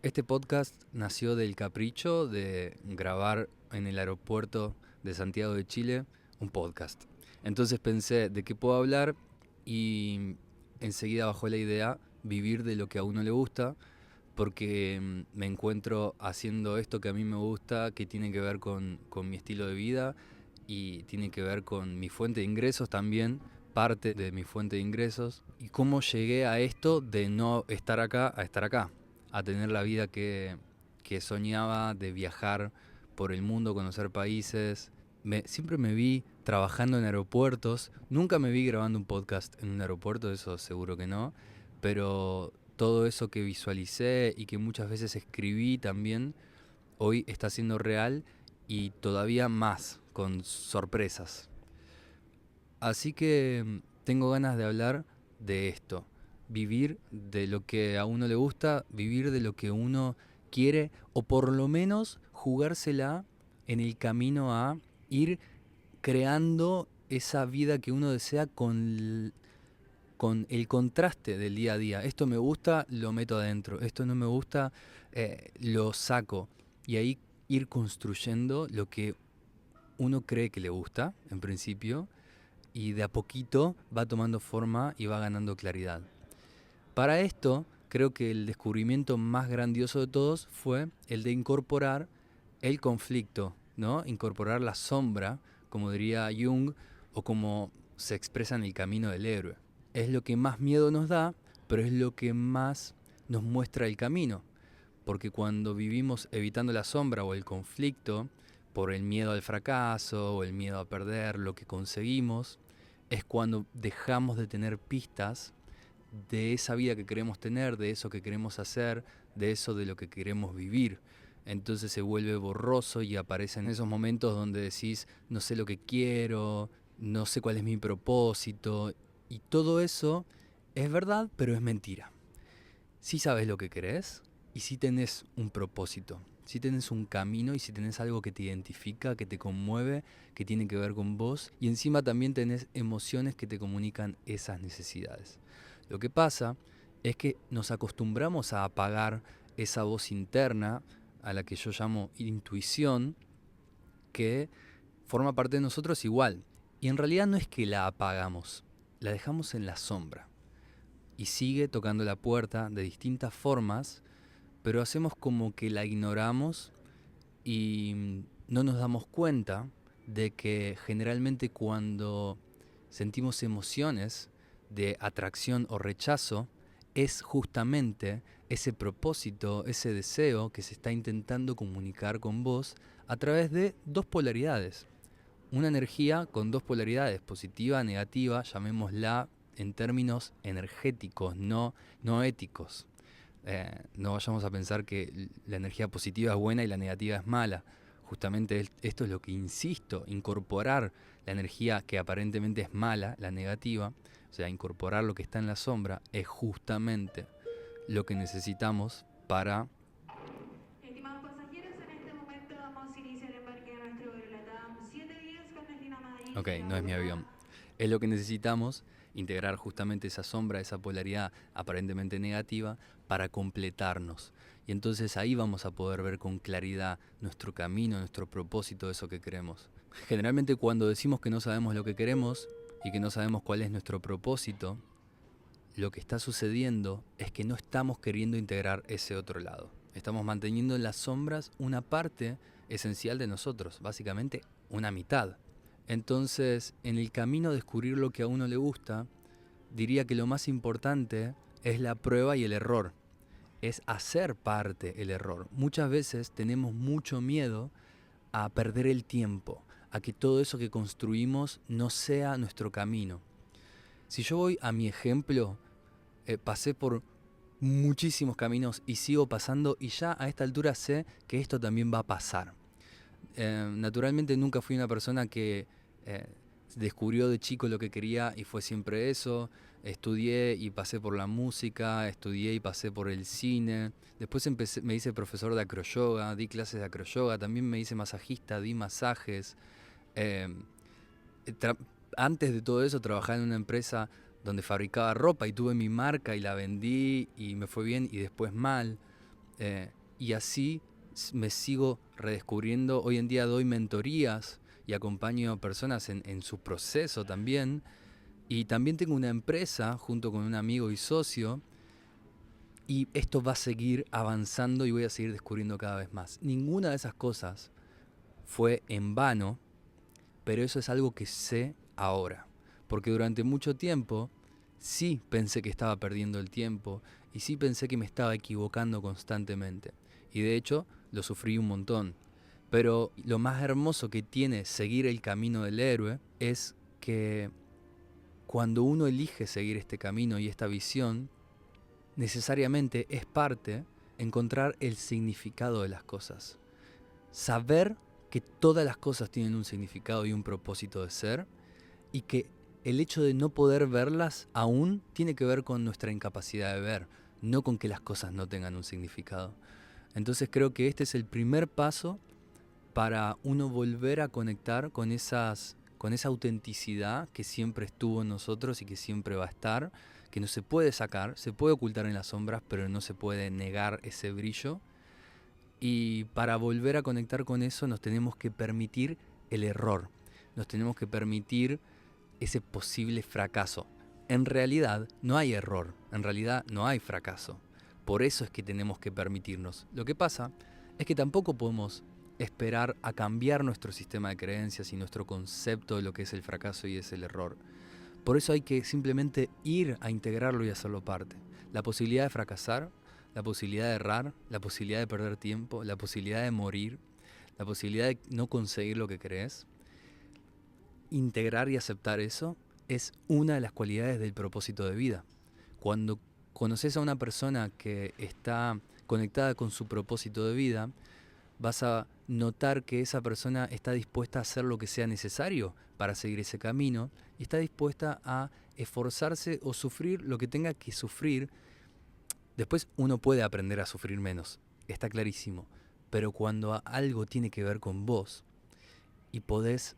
Este podcast nació del capricho de grabar en el aeropuerto de Santiago de Chile un podcast. Entonces pensé de qué puedo hablar y enseguida bajó la idea vivir de lo que a uno le gusta, porque me encuentro haciendo esto que a mí me gusta, que tiene que ver con mi estilo de vida y tiene que ver con mi fuente de ingresos también, parte de mi fuente de ingresos, y cómo llegué a esto de no estar acá a estar acá, a tener la vida que soñaba, de viajar por el mundo, conocer países. Siempre me vi trabajando en aeropuertos, nunca me vi grabando un podcast en un aeropuerto, eso seguro que no, pero todo eso que visualicé y que muchas veces escribí también, hoy está siendo real y todavía más, con sorpresas. Así que tengo ganas de hablar de esto, vivir de lo que a uno le gusta, vivir de lo que uno quiere o por lo menos jugársela en el camino a ir creando esa vida que uno desea con el contraste del día a día. Esto me gusta, lo meto adentro. Esto no me gusta, lo saco. Y ahí ir construyendo lo que uno cree que le gusta, en principio, y de a poquito va tomando forma y va ganando claridad. Para esto, creo que el descubrimiento más grandioso de todos fue el de incorporar el conflicto, ¿no? Incorporar la sombra, como diría Jung, o como se expresa en el camino del héroe. Es lo que más miedo nos da, pero es lo que más nos muestra el camino. Porque cuando vivimos evitando la sombra o el conflicto, por el miedo al fracaso o el miedo a perder lo que conseguimos, es cuando dejamos de tener pistas de esa vida que queremos tener, de eso que queremos hacer, de eso de lo que queremos vivir. Entonces se vuelve borroso y aparecen esos momentos donde decís, no sé lo que quiero, no sé cuál es mi propósito. Y todo eso es verdad, pero es mentira. Si sabes lo que querés y si tenés un propósito, si tenés un camino y si tenés algo que te identifica, que te conmueve, que tiene que ver con vos, y encima también tenés emociones que te comunican esas necesidades. Lo que pasa es que nos acostumbramos a apagar esa voz interna, a la que yo llamo intuición, que forma parte de nosotros igual. Y en realidad no es que la apagamos, la dejamos en la sombra. Y sigue tocando la puerta de distintas formas, pero hacemos como que la ignoramos y no nos damos cuenta de que generalmente cuando sentimos emociones de atracción o rechazo, es justamente ese propósito, ese deseo que se está intentando comunicar con vos a través de dos polaridades. Una energía con dos polaridades, positiva, negativa, llamémosla en términos energéticos, no éticos. No vayamos a pensar que la energía positiva es buena y la negativa es mala. Justamente esto es lo que insisto, incorporar la energía que aparentemente es mala, la negativa, o sea, incorporar lo que está en la sombra, es justamente lo que necesitamos para... Estimados pasajeros, en este momento damos inicio al embarque de nuestro vuelo LATAM 710 con destino a Madrid Ok, y a no es mi Bogotá. avión. Es lo que necesitamos, integrar justamente esa sombra, esa polaridad aparentemente negativa para completarnos. Y entonces ahí vamos a poder ver con claridad nuestro camino, nuestro propósito, eso que queremos. Generalmente cuando decimos que no sabemos lo que queremos y que no sabemos cuál es nuestro propósito, lo que está sucediendo es que no estamos queriendo integrar ese otro lado. Estamos manteniendo en las sombras una parte esencial de nosotros, básicamente una mitad. Entonces, en el camino a descubrir lo que a uno le gusta, diría que lo más importante es la prueba y el error. Es hacer parte el error. Muchas veces tenemos mucho miedo a perder el tiempo, a que todo eso que construimos no sea nuestro camino. Si yo voy a mi ejemplo, pasé por muchísimos caminos y sigo pasando y ya a esta altura sé que esto también va a pasar. Naturalmente nunca fui una persona que eh, descubrió de chico lo que quería y fue siempre eso. Estudié y pasé por la música, estudié y pasé por el cine. Después me hice profesor de acroyoga, di clases de acroyoga, también me hice masajista, di masajes. Eh, tra- Antes de todo eso trabajaba en una empresa donde fabricaba ropa y tuve mi marca y la vendí y me fue bien y después mal. Y así me sigo redescubriendo. Hoy en día doy mentorías y acompaño a personas en su proceso también. Y también tengo una empresa junto con un amigo y socio. Y esto va a seguir avanzando y voy a seguir descubriendo cada vez más. Ninguna de esas cosas fue en vano, pero eso es algo que sé ahora. Porque durante mucho tiempo sí pensé que estaba perdiendo el tiempo y sí pensé que me estaba equivocando constantemente. Y de hecho lo sufrí un montón. Pero lo más hermoso que tiene seguir el camino del héroe es que cuando uno elige seguir este camino y esta visión, necesariamente es parte encontrar el significado de las cosas. Saber que todas las cosas tienen un significado y un propósito de ser, y que el hecho de no poder verlas aún tiene que ver con nuestra incapacidad de ver, no con que las cosas no tengan un significado. Entonces creo que este es el primer paso para uno volver a conectar con esa autenticidad que siempre estuvo en nosotros y que siempre va a estar, que no se puede sacar, se puede ocultar en las sombras, pero no se puede negar ese brillo. Y para volver a conectar con eso nos tenemos que permitir el error, nos tenemos que permitir ese posible fracaso. En realidad no hay error, en realidad no hay fracaso. Por eso es que tenemos que permitirnos. Lo que pasa es que tampoco podemos esperar a cambiar nuestro sistema de creencias y nuestro concepto de lo que es el fracaso y es el error. Por eso hay que simplemente ir a integrarlo y hacerlo parte. La posibilidad de fracasar, la posibilidad de errar, la posibilidad de perder tiempo, la posibilidad de morir, la posibilidad de no conseguir lo que crees. Integrar y aceptar eso es una de las cualidades del propósito de vida. Cuando conoces a una persona que está conectada con su propósito de vida, vas a notar que esa persona está dispuesta a hacer lo que sea necesario para seguir ese camino y está dispuesta a esforzarse o sufrir lo que tenga que sufrir. Después uno puede aprender a sufrir menos, está clarísimo, pero cuando algo tiene que ver con vos y podés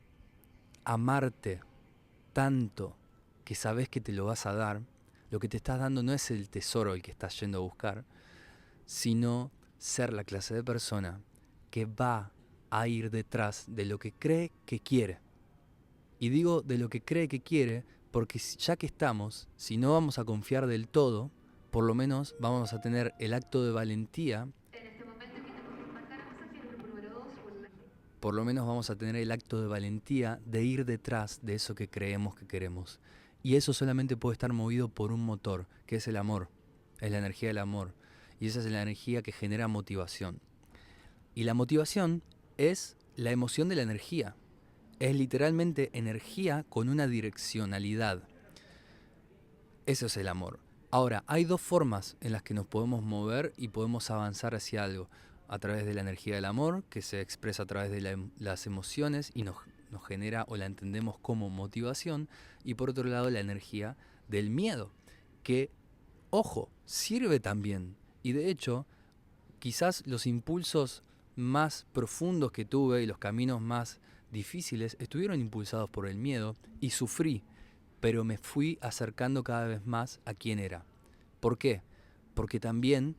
amarte tanto que sabés que te lo vas a dar, lo que te estás dando no es el tesoro el que estás yendo a buscar, sino ser la clase de persona que va a ir detrás de lo que cree que quiere. Y digo de lo que cree que quiere porque ya que estamos, si no vamos a confiar del todo, por lo menos vamos a tener el acto de valentía. Por lo menos vamos a tener el acto de valentía de ir detrás de eso que creemos que queremos. Y eso solamente puede estar movido por un motor, que es el amor, es la energía del amor. Y esa es la energía que genera motivación. Y la motivación es la emoción de la energía. Es literalmente energía con una direccionalidad. Eso es el amor. Ahora, hay dos formas en las que nos podemos mover y podemos avanzar hacia algo. A través de la energía del amor, que se expresa a través de las emociones y nos genera o la entendemos como motivación. Y por otro lado, la energía del miedo, que, ojo, sirve también. Y de hecho, quizás los impulsos más profundos que tuve y los caminos más difíciles estuvieron impulsados por el miedo y sufrí, pero me fui acercando cada vez más a quién era. ¿Por qué? Porque también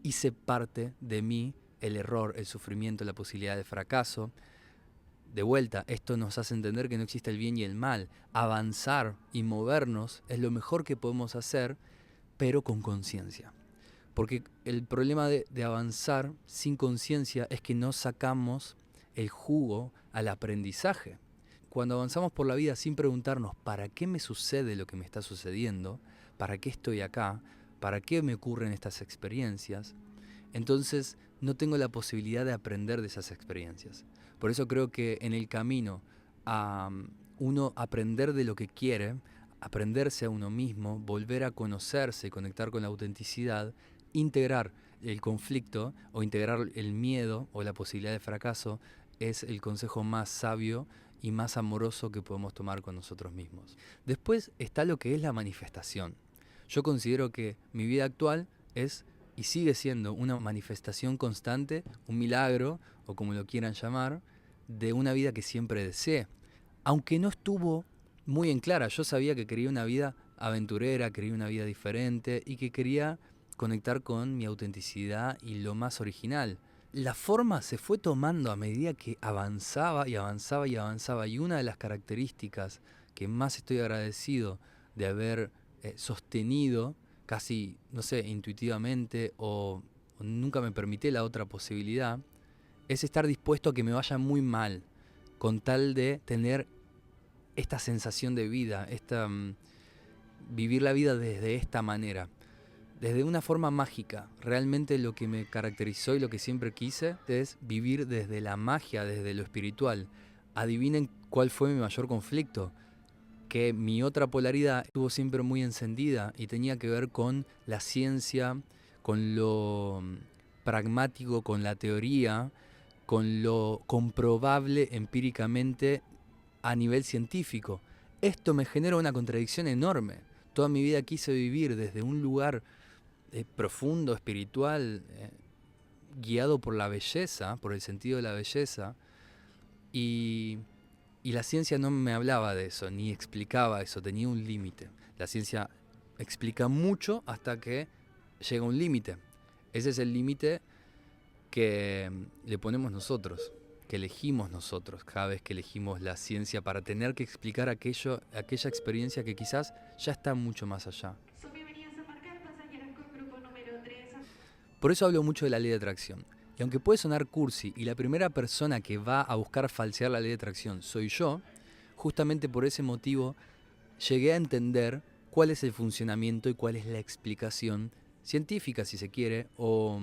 hice parte de mí el error, el sufrimiento, la posibilidad de fracaso. De vuelta, esto nos hace entender que no existe el bien y el mal. Avanzar y movernos es lo mejor que podemos hacer, pero con conciencia. Porque el problema de avanzar sin conciencia es que no sacamos el jugo al aprendizaje. Cuando avanzamos por la vida sin preguntarnos ¿para qué me sucede lo que me está sucediendo? ¿Para qué estoy acá? ¿Para qué me ocurren estas experiencias? Entonces no tengo la posibilidad de aprender de esas experiencias. Por eso creo que en el camino a uno aprender de lo que quiere, aprenderse a uno mismo, volver a conocerse y conectar con la autenticidad, integrar el conflicto o integrar el miedo o la posibilidad de fracaso es el consejo más sabio y más amoroso que podemos tomar con nosotros mismos. Después está lo que es la manifestación. Yo considero que mi vida actual es y sigue siendo una manifestación constante, un milagro, o como lo quieran llamar, de una vida que siempre deseé. Aunque no estuvo muy en clara, yo sabía que quería una vida aventurera, quería una vida diferente y que quería conectar con mi autenticidad y lo más original. La forma se fue tomando a medida que avanzaba y avanzaba y avanzaba. Y una de las características que más estoy agradecido de haber sostenido, casi, no sé, intuitivamente o nunca me permití la otra posibilidad, es estar dispuesto a que me vaya muy mal, con tal de tener esta sensación de vida, vivir la vida desde esta manera. Desde una forma mágica. Realmente lo que me caracterizó y lo que siempre quise es vivir desde la magia, desde lo espiritual. Adivinen cuál fue mi mayor conflicto. Que mi otra polaridad estuvo siempre muy encendida y tenía que ver con la ciencia, con lo pragmático, con la teoría, con lo comprobable empíricamente a nivel científico. Esto me genera una contradicción enorme. Toda mi vida quise vivir desde un lugar profundo, espiritual, guiado por la belleza, por el sentido de la belleza, y la ciencia no me hablaba de eso, ni explicaba eso, tenía un límite. La ciencia explica mucho hasta que llega un límite. Ese es el límite que le ponemos nosotros, que elegimos nosotros, cada vez que elegimos la ciencia para tener que explicar aquella experiencia que quizás ya está mucho más allá. Por eso hablo mucho de la ley de atracción. Y aunque puede sonar cursi y la primera persona que va a buscar falsear la ley de atracción soy yo, justamente por ese motivo llegué a entender cuál es el funcionamiento y cuál es la explicación científica, si se quiere, o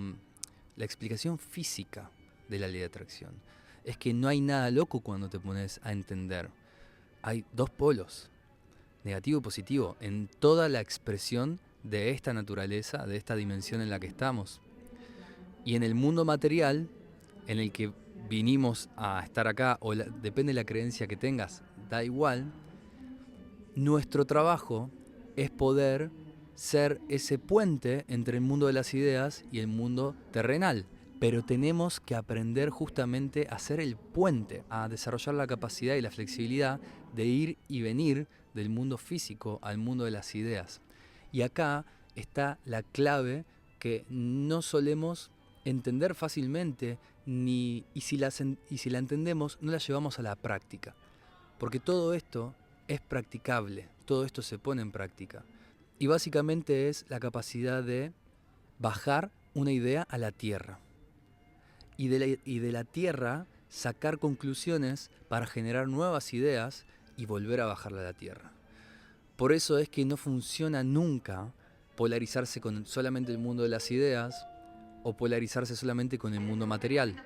la explicación física de la ley de atracción. Es que no hay nada loco cuando te pones a entender. Hay dos polos, negativo y positivo, en toda la expresión de esta naturaleza, de esta dimensión en la que estamos. Y en el mundo material, en el que vinimos a estar acá, o depende de la creencia que tengas, da igual, nuestro trabajo es poder ser ese puente entre el mundo de las ideas y el mundo terrenal. Pero tenemos que aprender justamente a ser el puente, a desarrollar la capacidad y la flexibilidad de ir y venir del mundo físico al mundo de las ideas. Y acá está la clave que no solemos entender fácilmente, y si la entendemos, no la llevamos a la práctica. Porque todo esto es practicable, todo esto se pone en práctica. Y básicamente es la capacidad de bajar una idea a la tierra. Y de la tierra sacar conclusiones para generar nuevas ideas y volver a bajarla a la tierra. Por eso es que no funciona nunca polarizarse con solamente el mundo de las ideas o polarizarse solamente con el mundo material.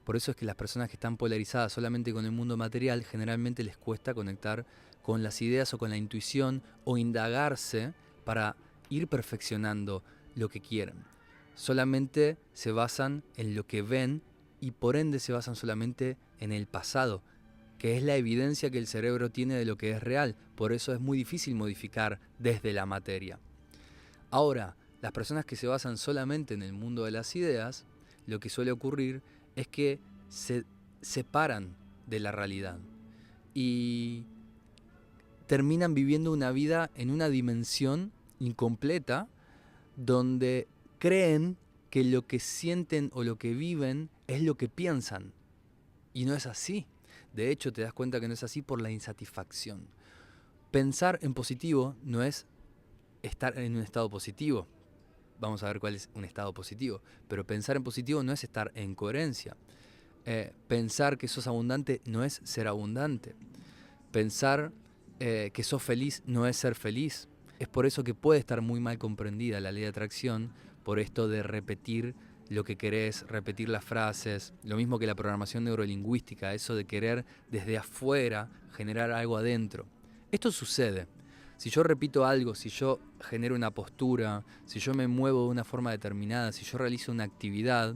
Por eso es que las personas que están polarizadas solamente con el mundo material generalmente les cuesta conectar con las ideas o con la intuición o indagarse para ir perfeccionando lo que quieren. Solamente se basan en lo que ven y por ende se basan solamente en el pasado, que es la evidencia que el cerebro tiene de lo que es real. Por eso es muy difícil modificar desde la materia. Ahora, las personas que se basan solamente en el mundo de las ideas, lo que suele ocurrir es que se separan de la realidad y terminan viviendo una vida en una dimensión incompleta donde creen que lo que sienten o lo que viven es lo que piensan. Y no es así. De hecho, te das cuenta que no es así por la insatisfacción. Pensar en positivo no es estar en un estado positivo. Vamos a ver cuál es un estado positivo. Pero pensar en positivo no es estar en coherencia. Pensar que sos abundante no es ser abundante. Pensar que sos feliz no es ser feliz. Es por eso que puede estar muy mal comprendida la ley de atracción, por esto de repetir lo que querés, repetir las frases, lo mismo que la programación neurolingüística, eso de querer desde afuera generar algo adentro. Esto sucede. Si yo repito algo, si yo genero una postura, si yo me muevo de una forma determinada, si yo realizo una actividad,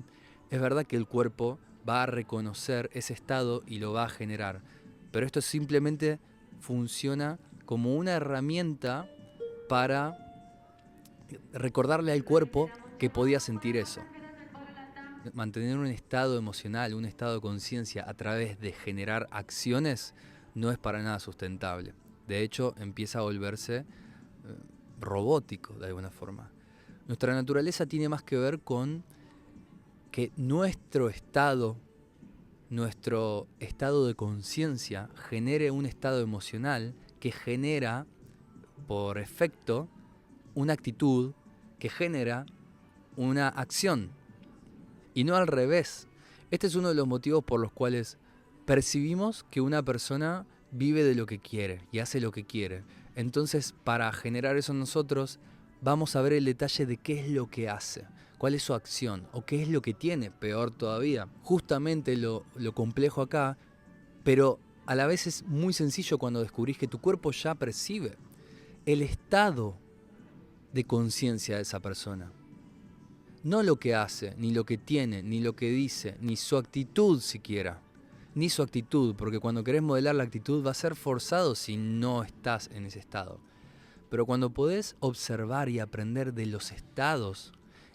es verdad que el cuerpo va a reconocer ese estado y lo va a generar. Pero esto simplemente funciona como una herramienta para recordarle al cuerpo que podía sentir eso. Mantener un estado emocional, un estado de conciencia a través de generar acciones no es para nada sustentable. De hecho, empieza a volverse robótico de alguna forma. Nuestra naturaleza tiene más que ver con que nuestro estado de conciencia genere un estado emocional que genera, por efecto, una actitud que genera una acción. Y no al revés. Este es uno de los motivos por los cuales percibimos que una persona vive de lo que quiere y hace lo que quiere. Entonces, para generar eso en nosotros, vamos a ver el detalle de qué es lo que hace, cuál es su acción o qué es lo que tiene, peor todavía. Justamente lo complejo acá, pero a la vez es muy sencillo cuando descubrís que tu cuerpo ya percibe el estado de conciencia de esa persona. No lo que hace, ni lo que tiene, ni lo que dice, ni su actitud siquiera. Ni su actitud, porque cuando querés modelar la actitud va a ser forzado si no estás en ese estado. Pero cuando podés observar y aprender de los estados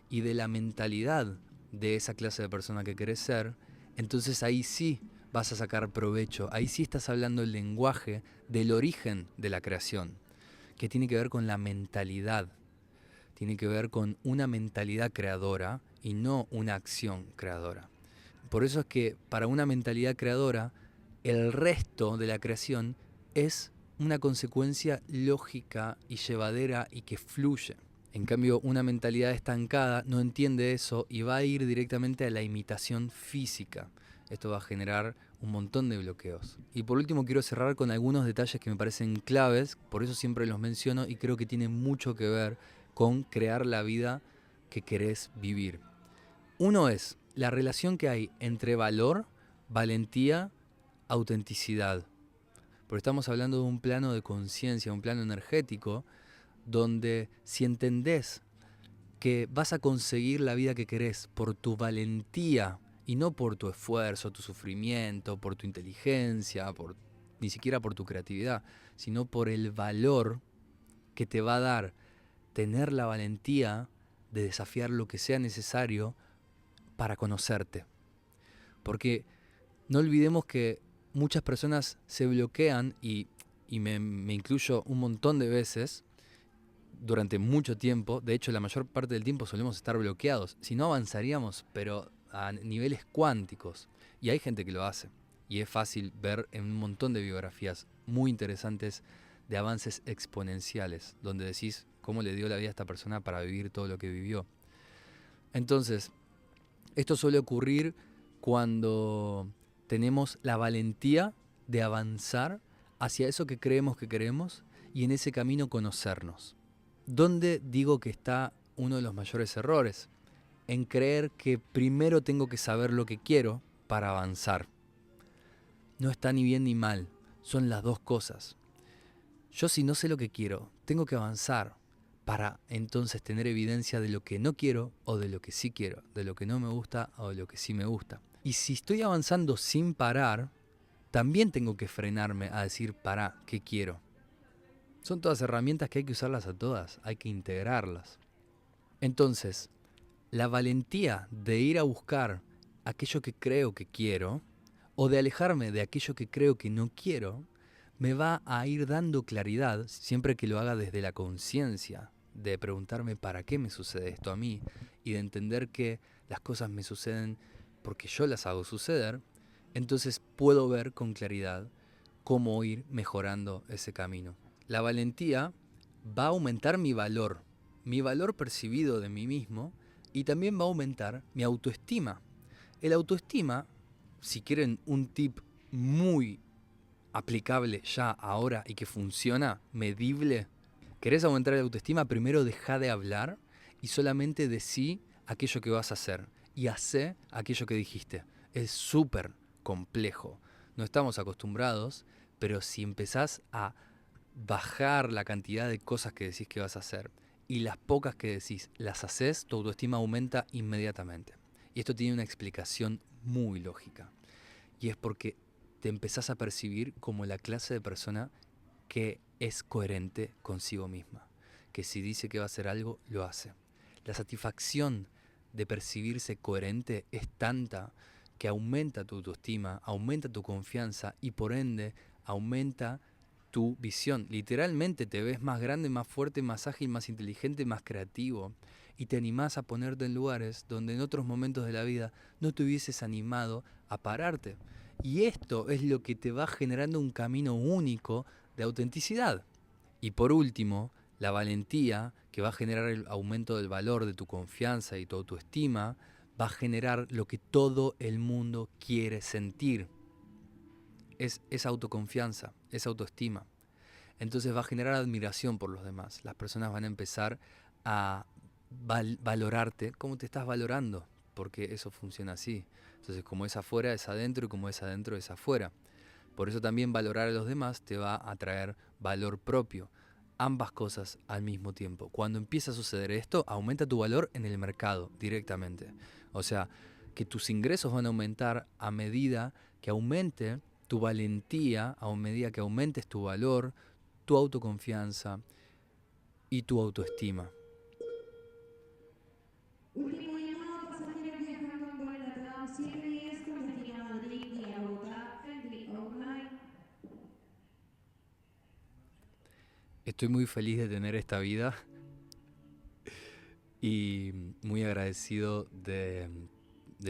y de la mentalidad de esa clase de persona que querés ser, entonces ahí sí vas a sacar provecho, ahí sí estás hablando el lenguaje del origen de la creación, que tiene que ver con la mentalidad. Tiene que ver con una mentalidad creadora y no una acción creadora. Por eso es que para una mentalidad creadora, el resto de la creación es una consecuencia lógica y llevadera y que fluye. En cambio, una mentalidad estancada no entiende eso y va a ir directamente a la imitación física. Esto va a generar un montón de bloqueos. Y por último quiero cerrar con algunos detalles que me parecen claves, por eso siempre los menciono y creo que tienen mucho que ver con crear la vida que querés vivir. Uno es la relación que hay entre valor, valentía, autenticidad. Porque estamos hablando de un plano de conciencia, un plano energético, donde si entendés que vas a conseguir la vida que querés por tu valentía y no por tu esfuerzo, tu sufrimiento, por tu inteligencia, ni siquiera por tu creatividad, sino por el valor que te va a dar tener la valentía de desafiar lo que sea necesario para conocerte. Porque no olvidemos que muchas personas se bloquean, y me incluyo un montón de veces, durante mucho tiempo. De hecho, la mayor parte del tiempo solemos estar bloqueados. Si no, avanzaríamos, pero a niveles cuánticos. Y hay gente que lo hace. Y es fácil ver en un montón de biografías muy interesantes de avances exponenciales, donde decís cómo le dio la vida a esta persona para vivir todo lo que vivió. Entonces, esto suele ocurrir cuando tenemos la valentía de avanzar hacia eso que creemos que queremos y en ese camino conocernos. ¿Dónde digo que está uno de los mayores errores? En creer que primero tengo que saber lo que quiero para avanzar. No está ni bien ni mal, son las dos cosas. Yo, si no sé lo que quiero, tengo que avanzar para entonces tener evidencia de lo que no quiero o de lo que sí quiero, de lo que no me gusta o de lo que sí me gusta. Y si estoy avanzando sin parar, también tengo que frenarme a decir, pará, ¿qué quiero? Son todas herramientas que hay que usarlas a todas, hay que integrarlas. Entonces, la valentía de ir a buscar aquello que creo que quiero o de alejarme de aquello que creo que no quiero, me va a ir dando claridad, siempre que lo haga desde la conciencia, de preguntarme para qué me sucede esto a mí y de entender que las cosas me suceden porque yo las hago suceder. Entonces puedo ver con claridad cómo ir mejorando ese camino. La valentía va a aumentar mi valor percibido de mí mismo, y también va a aumentar mi autoestima. El autoestima, si quieren un tip muy aplicable ya ahora y que funciona, medible, ¿querés aumentar la autoestima? Primero deja de hablar y solamente decí aquello que vas a hacer y hacé aquello que dijiste. Es súper complejo. No estamos acostumbrados, pero si empezás a bajar la cantidad de cosas que decís que vas a hacer y las pocas que decís las haces, tu autoestima aumenta inmediatamente. Y esto tiene una explicación muy lógica. Y es porque te empezás a percibir como la clase de persona que es coherente consigo misma. Que si dice que va a hacer algo, lo hace. La satisfacción de percibirse coherente es tanta que aumenta tu autoestima, aumenta tu confianza y por ende aumenta tu visión. Literalmente te ves más grande, más fuerte, más ágil, más inteligente, más creativo. Y te animás a ponerte en lugares donde en otros momentos de la vida no te hubieses animado a pararte. Y esto es lo que te va generando un camino único de autenticidad. Y por último, la valentía, que va a generar el aumento del valor de tu confianza y tu autoestima, va a generar lo que todo el mundo quiere sentir. Es autoconfianza, es autoestima. Entonces va a generar admiración por los demás. Las personas van a empezar a valorarte como te estás valorando, porque eso funciona así. Entonces, como es afuera, es adentro, y como es adentro, es afuera. Por eso también valorar a los demás te va a traer valor propio. Ambas cosas al mismo tiempo. Cuando empieza a suceder esto, aumenta tu valor en el mercado directamente. O sea, que tus ingresos van a aumentar a medida que aumente tu valentía, a medida que aumentes tu valor, tu autoconfianza y tu autoestima. Último llamado, pasajeros viajando en vuelo LATAM 710 con destino a Madrid y a Bogotá, Friendly Online. Estoy muy feliz de tener esta vida y muy agradecido de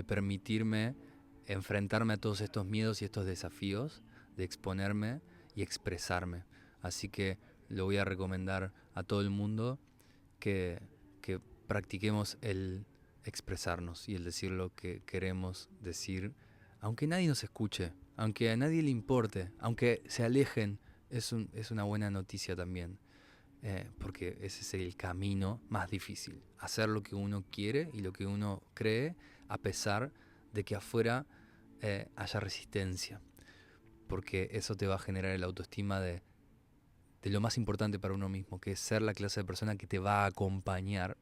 permitirme enfrentarme a todos estos miedos y estos desafíos, de exponerme y expresarme. Así que lo voy a recomendar a todo el mundo que practiquemos el expresarnos y el decir lo que queremos decir, aunque nadie nos escuche, aunque a nadie le importe, aunque se alejen, es una buena noticia también. Porque ese es el camino más difícil, hacer lo que uno quiere y lo que uno cree, a pesar de que afuera haya resistencia, porque eso te va a generar el autoestima de lo más importante para uno mismo, que es ser la clase de persona que te va a acompañar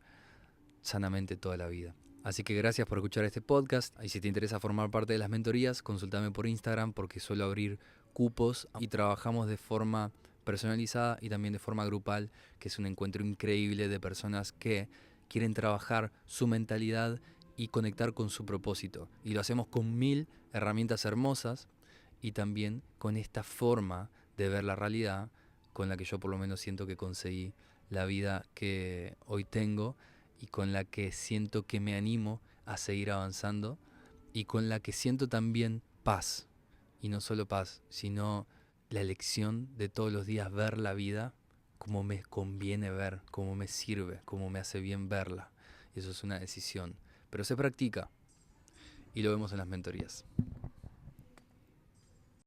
sanamente toda la vida. Así que gracias por escuchar este podcast, y si te interesa formar parte de las mentorías, consultame por Instagram, porque suelo abrir cupos y trabajamos de forma personalizada y también de forma grupal, que es un encuentro increíble de personas que quieren trabajar su mentalidad y conectar con su propósito. Y lo hacemos con 1000 herramientas hermosas y también con esta forma de ver la realidad con la que yo por lo menos siento que conseguí la vida que hoy tengo y con la que siento que me animo a seguir avanzando y con la que siento también paz. Y no solo paz, sino la elección de todos los días ver la vida como me conviene ver, como me sirve, como me hace bien verla. Y eso es una decisión. Pero se practica y lo vemos en las mentorías.